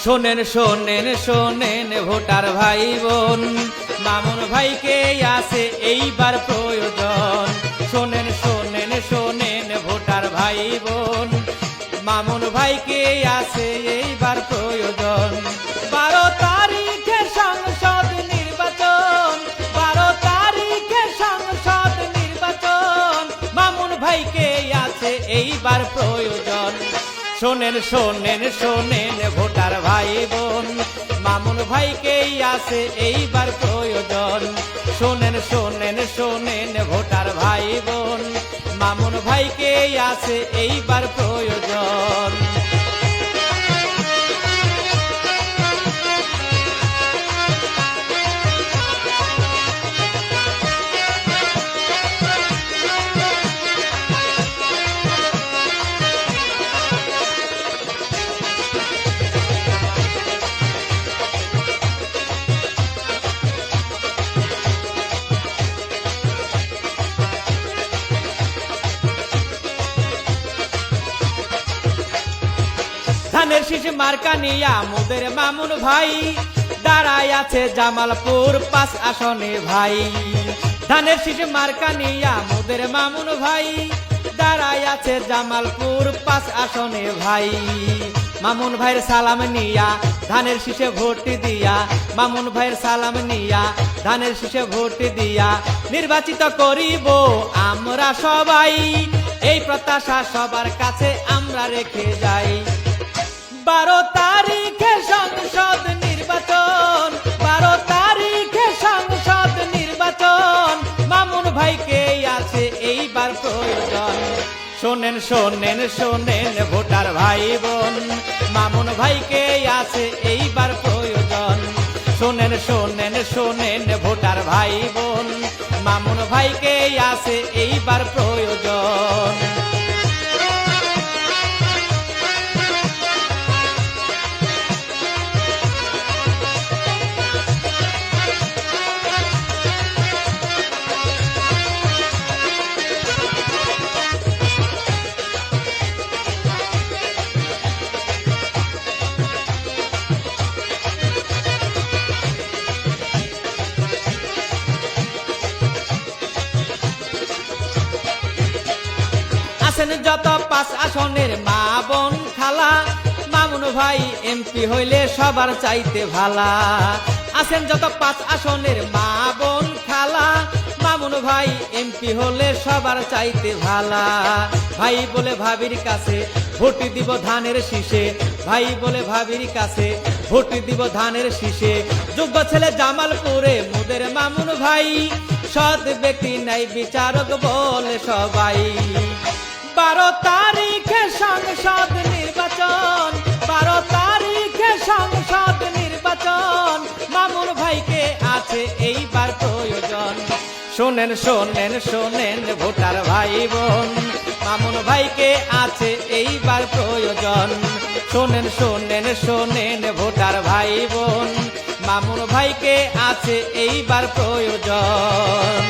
শোনেন শোনেন শোনেন ভোটার ভাই বোন, মামুন ভাইকে আছে এইবার প্রয়োজন। শোনেন শোনেন শোনেন ভোটার ভাই বোন, মামুন ভাইকে আছে এইবার প্রয়োজন। 12 তারিখে সংসদ নির্বাচন, 12 তারিখে সংসদ নির্বাচন, মামুন ভাইকে আছে এইবার প্রয়োজন। শোনেন শোনেন শোনেন ভোটার ভাই বোন, মামুন ভাইকেই আছে এইবার প্রয়োজন। শোনেন শোনেন শোনেন ভোটার ভাই বোন, মামুন ভাইকেই আছে এইবার প্রয়োজন। ধানের শীষ মার্কা নিয়া মোদের মামুন ভাই দাঁড়ায় আছে জামালপুর 5 আসনে ভাই। ধানের শীষ মার্কা নিয়া মোদের মামুন ভাই দাঁড়ায় আছে জামালপুর 5 আসনে ভাই। মামুন ভাইয়ের সালাম নিয়া ধানের শীষে ভোট দিয়া, মামুন ভাইয়ের সালাম নিয়া ধানের শীষে ভোট দিয়া নির্বাচিত করিব আমরা সবাই। এই প্রত্যাশা সবার কাছে আমরা রেখে যাই। 12 তারিখে সংসদ নির্বাচন, 12 তারিখে সংসদ নির্বাচন, মামুন ভাইকে আছে এইবার প্রয়োজন। শোনেন শোনেন শোনেন ভোটার ভাই বোন, মামুন ভাইকে আছে এইবার প্রয়োজন। শোনেন শোনেন শোনেন ভোটার ভাই বোন, মামুন ভাইকে আছে এইবার প্রয়োজন। আছেন যত 5 আসনের মা বোন খালা, মামুন ভাই এমপি হইলে সবার চাইতে ভালা। আছেন যত 5 আসনের মা বোন খালা, মামুন ভাই এমপি হলে সবার চাইতে ভালা। ভাই বলে ভাবির কাছে ভোট দিব ধানের শীষে, ভাই বলে ভাবির কাছে ভোট দিব ধানের শীষে। যোগ্য ছেলে জামালপুরে মোদের মামুন ভাই, সৎ ব্যক্তি নাই বিচারক বলে সবাই। 12 তারিখে সংসদ নির্বাচন, 12 তারিখে সংসদ নির্বাচন, মামুন ভাইকে আছে এইবার প্রয়োজন। শোনেন শোনেন শোনেন ভোটার ভাই বোন, মামুন ভাইকে আছে এইবার প্রয়োজন। শোনেন শোনেন শোনেন ভোটার ভাই বোন, মামুন ভাইকে আছে এইবার প্রয়োজন।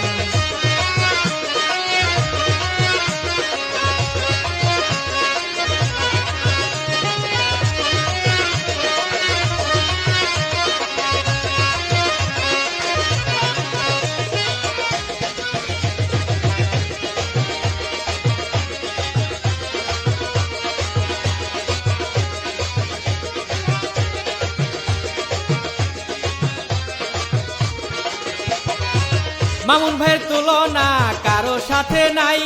মামুন ভাইয়ের তুলনা কারো সাথে নাই,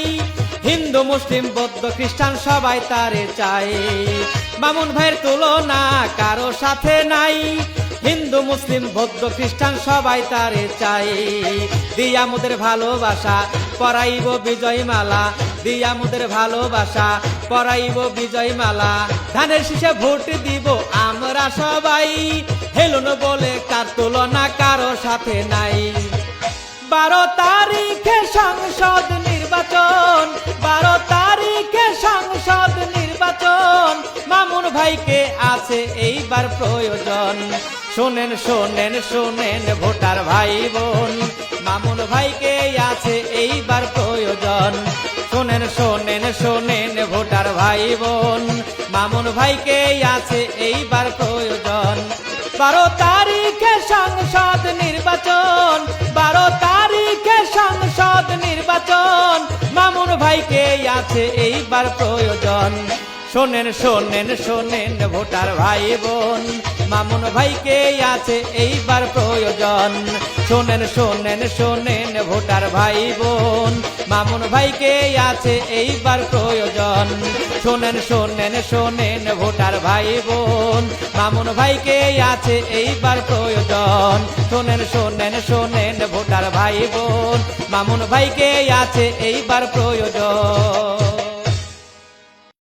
হিন্দু মুসলিম বৌদ্ধ খ্রিস্টান সবাই তারে চায়। মামুন ভাইয়ের তুলনা কারো সাথে নাই, হিন্দু মুসলিম বৌদ্ধ খ্রিস্টান সবাই তারে চায়। দিয়া মোদের ভালোবাসা পরাইব বিজয় মালা, দিয়া মোদের ভালোবাসা পরাইব বিজয় মালা। ধানের শীষে ভোট দিব আমরা সবাই, হেলুন বলে তার তুলনা কারো সাথে নাই। 12 তারিখে সংসদ নির্বাচন, 12 তারিখে সংসদ নির্বাচন, মামুন ভাইকে আছে এইবার প্রয়োজন। শোনেন শোনেন শোনেন ভোটার ভাই বোন, মামুন ভাইকে আছে এইবার প্রয়োজন। শোনেন শোনেন শোনেন ভোটার ভাই বোন, মামুন ভাইকে আছে এইবার প্রয়োজন। 12 তারিখে সংসদ নির্বাচন, 12 তারিখে সংসদ নির্বাচন, মামুন ভাইকে আছে এইবার প্রয়োজন। শোনেন শোনেন শোনেন ভোটার ভাই বোন, মামুন ভাইকে আছে এইবার প্রয়োজন। শোনেন শোনেন শোনেন ভোটার ভাই বোন, মামুন ভাইকে আছে এইবার প্রয়োজন। শোনেন শোনেন শোনেন ভোটার ভাই বোন, মামুন ভাইকে আছে এইবার প্রয়োজন। শোনেন শোনেন শোনেন ভোটার ভাই বোন, মামুন ভাইকে আছে এইবার প্রয়োজন।